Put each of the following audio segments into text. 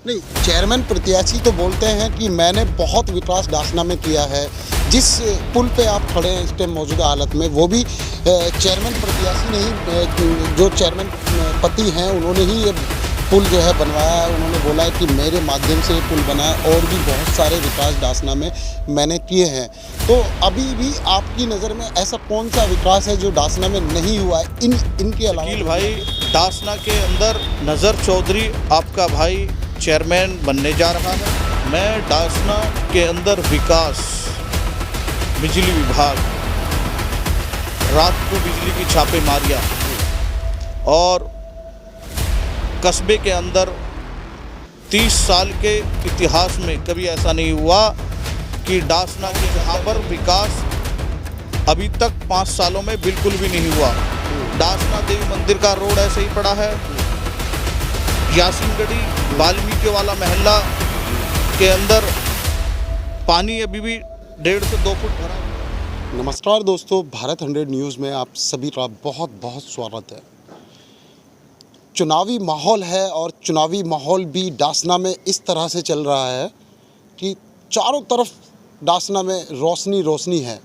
नहीं, चेयरमैन प्रत्याशी तो बोलते हैं कि मैंने बहुत विकास डासना में किया है। जिस पुल पे आप खड़े हैं इस टाइम मौजूदा हालत में, वो भी चेयरमैन प्रत्याशी नहीं, जो चेयरमैन पति हैं उन्होंने ही ये पुल जो है बनवाया है। उन्होंने बोला है कि मेरे माध्यम से ये पुल बना है और भी बहुत सारे विकास डासना में मैंने किए हैं। तो अभी भी आपकी नज़र में ऐसा कौन सा विकास है जो डासना में नहीं हुआ है इनके अलावा? शकील भाई, डासना के अंदर नज़र चौधरी आपका भाई चेयरमैन बनने जा रहा है। मैं डासना के अंदर विकास, बिजली विभाग, रात को बिजली की छापेमारियाँ और कस्बे के अंदर 30 साल के इतिहास में कभी ऐसा नहीं हुआ कि डासना के जहाँ पर विकास अभी तक 5 सालों में बिल्कुल भी नहीं हुआ। डासना देवी मंदिर का रोड ऐसे ही पड़ा है। यासीनगढ़ी वाल्मीकि वाला महल्ला के अंदर पानी अभी भी 1.5 से 2 फुट भरा है। नमस्कार दोस्तों, भारत 100 न्यूज़ में आप सभी का बहुत बहुत स्वागत है। चुनावी माहौल है और चुनावी माहौल भी डासना में इस तरह से चल रहा है कि चारों तरफ डासना में रोशनी रोशनी है।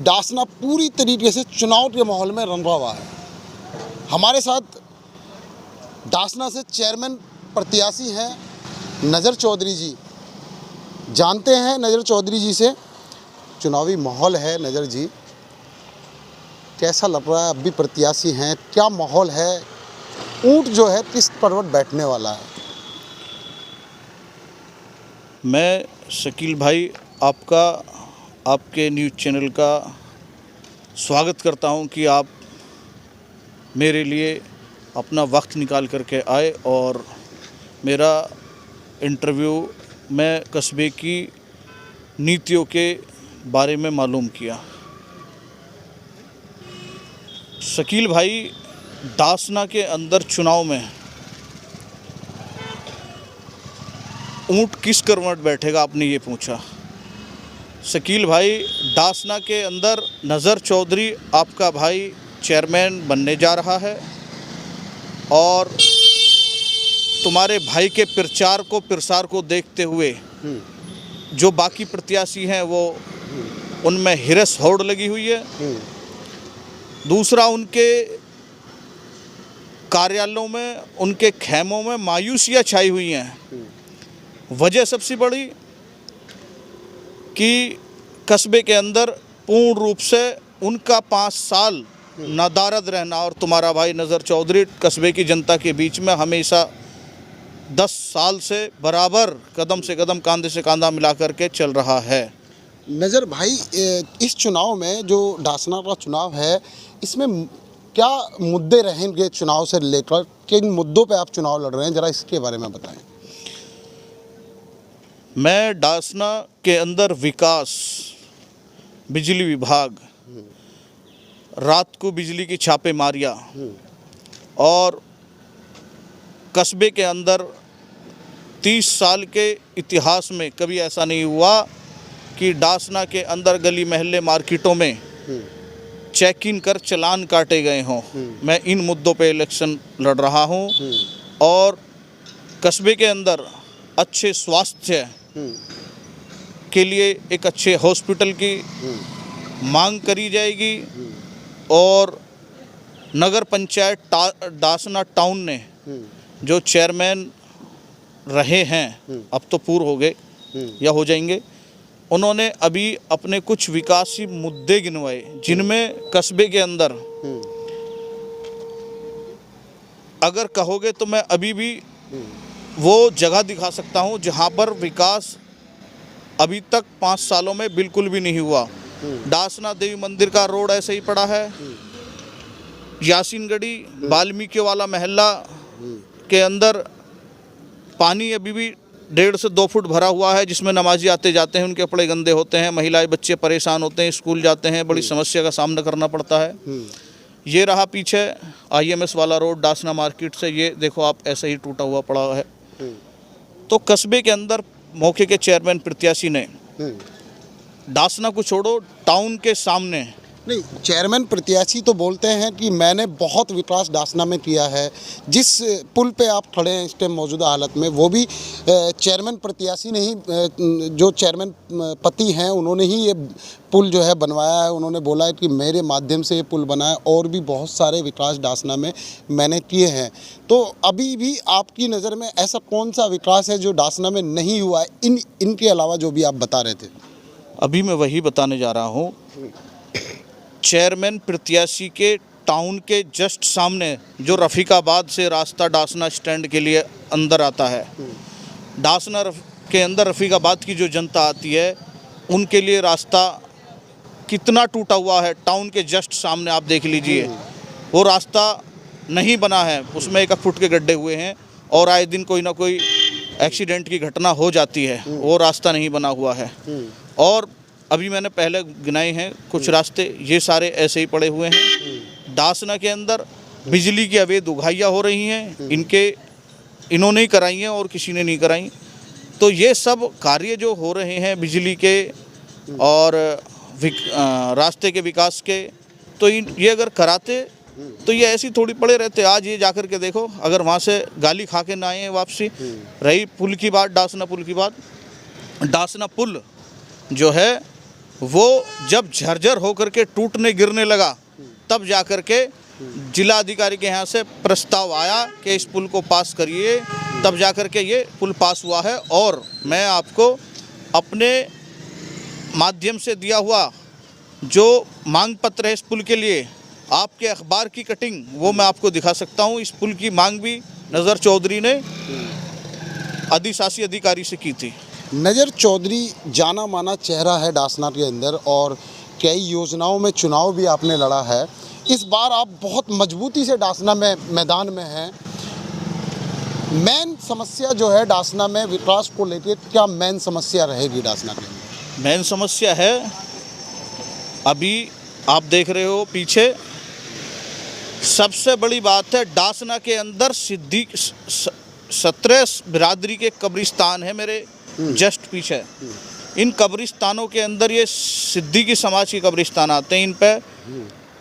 डासना पूरी तरीके से चुनाव के माहौल में रंगा हुआ है। हमारे साथ डासना से चेयरमैन प्रत्याशी हैं नज़र चौधरी जी। जानते हैं नज़र चौधरी जी से। चुनावी माहौल है, नज़र जी कैसा लग रहा है? अब भी प्रत्याशी हैं, क्या माहौल है? ऊंट जो है किस पर्वत बैठने वाला है? मैं शकील भाई आपका, आपके न्यूज़ चैनल का स्वागत करता हूं कि आप मेरे लिए अपना वक्त निकाल करके आए और मेरा इंटरव्यू में कस्बे की नीतियों के बारे में मालूम किया। शकील भाई, डासना के अंदर चुनाव में ऊंट किस करवट बैठेगा, आपने ये पूछा। शकील भाई, डासना के अंदर नज़र चौधरी आपका भाई चेयरमैन बनने जा रहा है और तुम्हारे भाई के प्रचार को प्रसार को देखते हुए जो बाकी प्रत्याशी हैं वो उनमें हिरस होड़ लगी हुई है। दूसरा, उनके कार्यालयों में, उनके खेमों में मायूसियाँ छाई हुई हैं। वजह सबसे बड़ी कि कस्बे के अंदर पूर्ण रूप से उनका 5 साल नादारद रहना और तुम्हारा भाई नज़र चौधरी कस्बे की जनता के बीच में हमेशा 10 साल से बराबर कदम से कदम, कांधे से कांधा मिला करके चल रहा है। नज़र भाई, इस चुनाव में जो डासना का चुनाव है, इसमें क्या मुद्दे रहेंगे? चुनाव से लेकर किन मुद्दों पे आप चुनाव लड़ रहे हैं, ज़रा इसके बारे में बताएं। मैं डासना के अंदर विकास, बिजली विभाग, रात को बिजली की छापेमारियाँ और कस्बे के अंदर 30 साल के इतिहास में कभी ऐसा नहीं हुआ कि डासना के अंदर गली महल्ले मार्केटों में चेक इन कर चालान काटे गए हों। मैं इन मुद्दों पे इलेक्शन लड़ रहा हूं और कस्बे के अंदर अच्छे स्वास्थ्य के लिए एक अच्छे हॉस्पिटल की मांग करी जाएगी और नगर पंचायत डासना टाउन ने जो चेयरमैन रहे हैं, अब तो पूर्व हो गए या हो जाएंगे, उन्होंने अभी अपने कुछ विकासी मुद्दे गिनवाए जिनमें कस्बे के अंदर अगर कहोगे तो मैं अभी भी वो जगह दिखा सकता हूं जहां पर विकास अभी तक 5 सालों में बिल्कुल भी नहीं हुआ। डासना देवी मंदिर का रोड ऐसे ही पड़ा है। यासीनगढ़ी वाल्मीकि वाला महल्ला के अंदर पानी अभी भी 1.5 से 2 फुट भरा हुआ है, जिसमें नमाजी आते जाते हैं, उनके कपड़े गंदे होते हैं, महिलाएं बच्चे परेशान होते हैं, स्कूल जाते हैं, बड़ी समस्या का सामना करना पड़ता है। ये रहा पीछे IMS वाला रोड डासना मार्केट से, ये देखो आप, ऐसे ही टूटा हुआ पड़ा है। तो कस्बे के अंदर मौके के चेयरमैन प्रत्याशी ने डासना को छोड़ो, टाउन के सामने नहीं, चेयरमैन प्रत्याशी तो बोलते हैं कि मैंने बहुत विकास डासना में किया है। जिस पुल पे आप खड़े हैं इस टाइम मौजूदा हालत में, वो भी चेयरमैन प्रत्याशी नहीं, जो चेयरमैन पति हैं उन्होंने ही ये पुल जो है बनवाया है। उन्होंने बोला है कि मेरे माध्यम से ये पुल बना है, और भी बहुत सारे विकास डासना में मैंने किए हैं। तो अभी भी आपकी नज़र में ऐसा कौन सा विकास है जो डासना में नहीं हुआ है, इनके अलावा जो भी आप बता रहे थे? अभी मैं वही बताने जा रहा हूँ। चेयरमैन प्रत्याशी के टाउन के जस्ट सामने जो रफ़ीकाबाद से रास्ता डासना स्टैंड के लिए अंदर आता है, डासना के अंदर रफ़ीकाबाद की जो जनता आती है उनके लिए रास्ता कितना टूटा हुआ है। टाउन के जस्ट सामने आप देख लीजिए, वो रास्ता नहीं बना है, उसमें 1 फुट के गड्ढे हुए हैं और आए दिन कोई ना कोई एक्सीडेंट की घटना हो जाती है। वो रास्ता नहीं बना हुआ है। और अभी मैंने पहले गिनाए हैं कुछ रास्ते, ये सारे ऐसे ही पड़े हुए हैं। डासना के अंदर बिजली की अवैध उगाहियाँ हो रही हैं, इन्होंने ही कराई हैं और किसी ने नहीं कराई। तो ये सब कार्य जो हो रहे हैं बिजली के और रास्ते के विकास के, तो ये अगर कराते तो ये ऐसी थोड़ी पड़े रहते। आज ये जाकर के देखो, अगर वहाँ से गाली खा के ना आए वापसी। रही पुल की बात, डासना पुल की बात, डासना पुल जो है वो जब झरझर होकर के टूटने गिरने लगा, तब जाकर के जिला अधिकारी के यहाँ से प्रस्ताव आया कि इस पुल को पास करिए, तब जाकर के ये पुल पास हुआ है। और मैं आपको अपने माध्यम से दिया हुआ जो मांग पत्र है इस पुल के लिए, आपके अखबार की कटिंग वो मैं आपको दिखा सकता हूँ। इस पुल की मांग भी नज़र चौधरी ने अधिशासी अधिकारी से की थी। नज़र चौधरी जाना माना चेहरा है डासना के अंदर, और कई योजनाओं में चुनाव भी आपने लड़ा है। इस बार आप बहुत मजबूती से डासना में मैदान में हैं। मेन समस्या जो है डासना में विकास को लेकर, क्या मेन समस्या रहेगी डासना के अंदर? मेन समस्या है, अभी आप देख रहे हो पीछे, सबसे बड़ी बात है डासना के अंदर 17 बिरादरी के कब्रिस्तान है मेरे जस्ट पीछे। इन कब्रिस्तानों के अंदर ये सिद्दीकी समाज के कब्रिस्तान आते हैं। इन पे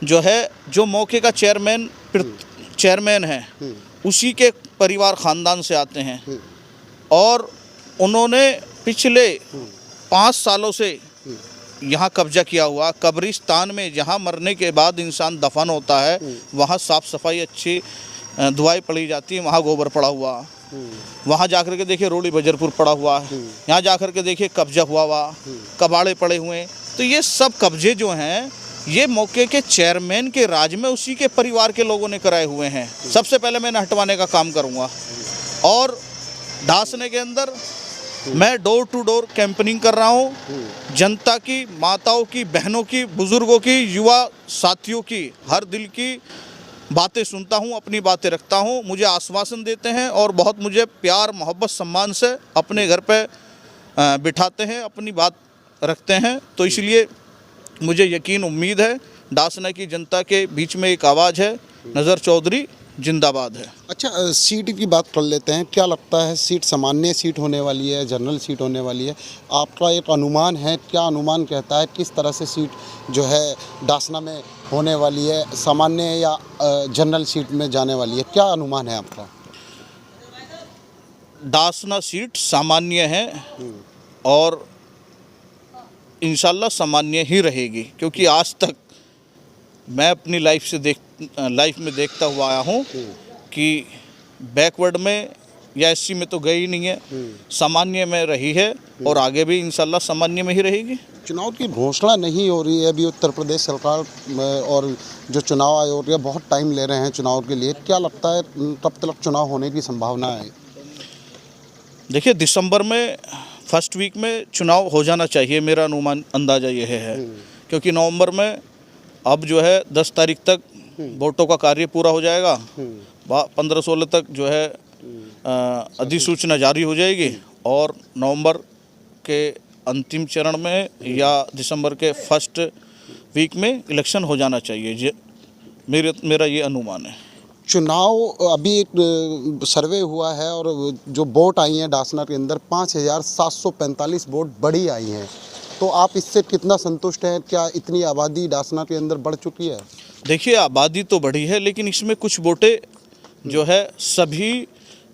जो है, जो मौके का चेयरमैन है उसी के परिवार ख़ानदान से आते हैं, और उन्होंने पिछले 5 सालों से यहाँ कब्जा किया हुआ। कब्रिस्तान में जहाँ मरने के बाद इंसान दफन होता है, वहाँ साफ़ सफाई अच्छी दुआई पड़ी जाती है, वहाँ गोबर पड़ा हुआ। वहाँ जाकर के देखिए रोड़ी बजरपुर पड़ा हुआ है, यहाँ जाकर के देखिए कब्जा हुआ, कबाड़े पड़े हुए हैं। तो ये सब कब्जे जो हैं ये मौके के चेयरमैन के राज में उसी के परिवार के लोगों ने कराए हुए हैं। सबसे पहले मैं हटवाने का काम करूँगा। और डासने के अंदर मैं डोर टू डोर कैंपेनिंग कर रहा हूँ। जनता की, माताओं की, बहनों की, बुज़ुर्गों की, युवा साथियों की हर दिल की बातें सुनता हूँ, अपनी बातें रखता हूँ। मुझे आश्वासन देते हैं और बहुत मुझे प्यार, मोहब्बत, सम्मान से अपने घर पे बिठाते हैं, अपनी बात रखते हैं। तो इसलिए मुझे यकीन, उम्मीद है डासना की जनता के बीच में एक आवाज़ है। नज़र चौधरी जिंदाबाद है। अच्छा, सीट की बात कर लेते हैं। क्या लगता है, सीट सामान्य सीट होने वाली है, जनरल सीट होने वाली है? आपका एक अनुमान है, क्या अनुमान कहता है किस तरह से सीट जो है डासना में होने वाली है, सामान्य या जनरल सीट में जाने वाली है? क्या अनुमान है आपका? डासना सीट सामान्य है और इंशाल्लाह सामान्य ही रहेगी, क्योंकि आज तक मैं अपनी लाइफ में देखता हुआ आया हूँ कि बैकवर्ड में या एससी में तो गई नहीं है, सामान्य में रही है और आगे भी इंशाल्लाह सामान्य में ही रहेगी। चुनाव की घोषणा नहीं हो रही है अभी उत्तर प्रदेश सरकार, और जो चुनाव आयोग है बहुत टाइम ले रहे हैं चुनाव के लिए। क्या लगता है कब तक चुनाव होने की संभावना है? देखिए, दिसंबर में फर्स्ट वीक में चुनाव हो जाना चाहिए, मेरा अनुमान, अंदाज़ा यह है। क्योंकि नवंबर में अब जो है 10 तारीख तक वोटों का कार्य पूरा हो जाएगा, 15-16 तक जो है अधिसूचना जारी हो जाएगी, और नवंबर के अंतिम चरण में या दिसंबर के फर्स्ट वीक में इलेक्शन हो जाना चाहिए। मेरा ये अनुमान है। चुनाव, अभी एक सर्वे हुआ है और जो वोट आई हैं डासना के अंदर 5745 वोट बड़ी आई हैं। तो आप इससे कितना संतुष्ट हैं? क्या इतनी आबादी डासना के अंदर बढ़ चुकी है? देखिए, आबादी तो बढ़ी है, लेकिन इसमें कुछ वोटें जो है सभी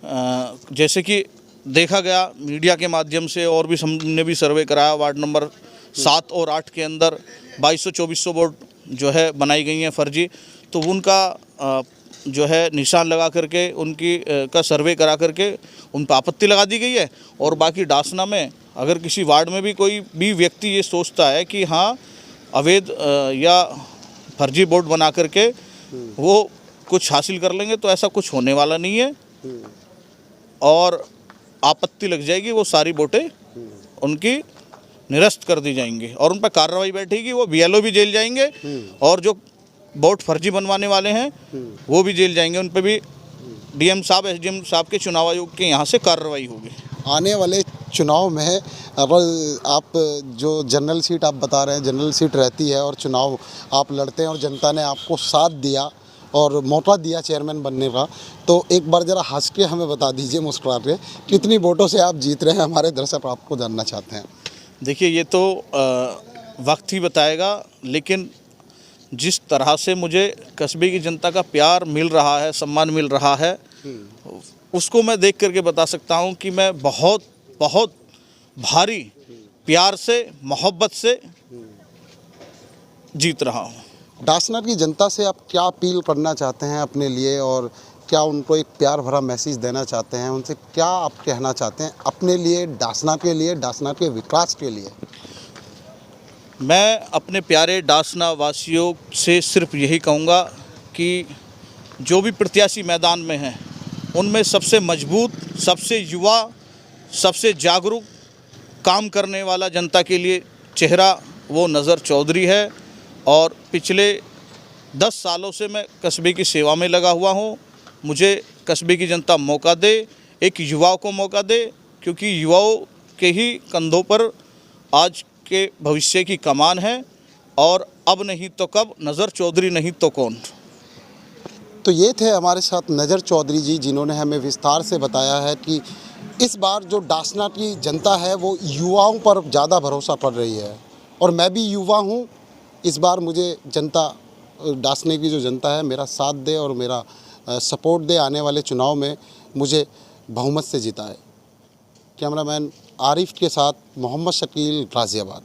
जैसे कि देखा गया मीडिया के माध्यम से, और भी हमने भी सर्वे कराया, वार्ड नंबर 7 और 8 के अंदर 2200-2400 वोट जो है बनाई गई हैं फर्जी। तो उनका जो है निशान लगा करके उनकी का सर्वे करा करके उन पर आपत्ति लगा दी गई है। और बाकी डासना में अगर किसी वार्ड में भी कोई भी व्यक्ति ये सोचता है कि हाँ अवैध या फर्जी वोट बना करके वो कुछ हासिल कर लेंगे, तो ऐसा कुछ होने वाला नहीं है। और आपत्ति लग जाएगी, वो सारी वोटें उनकी निरस्त कर दी जाएंगी और उन पर कार्रवाई बैठेगी। वो BLO भी जेल जाएंगे और जो वोट फर्जी बनवाने वाले हैं वो भी जेल जाएंगे। उन पर भी DM साहब, SDM साहब के चुनाव आयोग के यहाँ से कार्रवाई होगी। आने वाले चुनाव में अगर आप जो जनरल सीट आप बता रहे हैं, जनरल सीट रहती है और चुनाव आप लड़ते हैं और जनता ने आपको साथ दिया और मौका दिया चेयरमैन बनने का, तो एक बार ज़रा हंस के हमें बता दीजिए, मुस्कुरा के, कितनी वोटों से आप जीत रहे हैं? हमारे दर्शक आपको जानना चाहते हैं। देखिए, ये तो वक्त ही बताएगा, लेकिन जिस तरह से मुझे कस्बे की जनता का प्यार मिल रहा है, सम्मान मिल रहा है, उसको मैं देख करके बता सकता हूँ कि मैं बहुत बहुत भारी प्यार से, मोहब्बत से जीत रहा हूँ। डासना की जनता से आप क्या अपील करना चाहते हैं अपने लिए, और क्या उनको एक प्यार भरा मैसेज देना चाहते हैं? उनसे क्या आप कहना चाहते हैं अपने लिए, डासना के लिए, डासना के विकास के लिए? मैं अपने प्यारे डासना वासियों से सिर्फ यही कहूँगा कि जो भी प्रत्याशी मैदान में हैं, उनमें सबसे मजबूत, सबसे युवा, सबसे जागरूक, काम करने वाला जनता के लिए चेहरा वो नज़र चौधरी है। और पिछले 10 सालों से मैं कस्बे की सेवा में लगा हुआ हूँ। मुझे कस्बे की जनता मौका दे, एक युवाओं को मौका दे, क्योंकि युवाओं के ही कंधों पर आज के भविष्य की कमान है। और अब नहीं तो कब, नज़र चौधरी नहीं तो कौन। तो ये थे हमारे साथ नज़र चौधरी जी, जिन्होंने हमें विस्तार से बताया है कि इस बार जो डासना की जनता है वो युवाओं पर ज़्यादा भरोसा कर रही है। और मैं भी युवा हूँ। इस बार मुझे जनता, डासने की जो जनता है, मेरा साथ दे और मेरा सपोर्ट दे, आने वाले चुनाव में मुझे बहुमत से जिताए। कैमरामैन आरिफ के साथ मोहम्मद शकील, गाज़ियाबाद।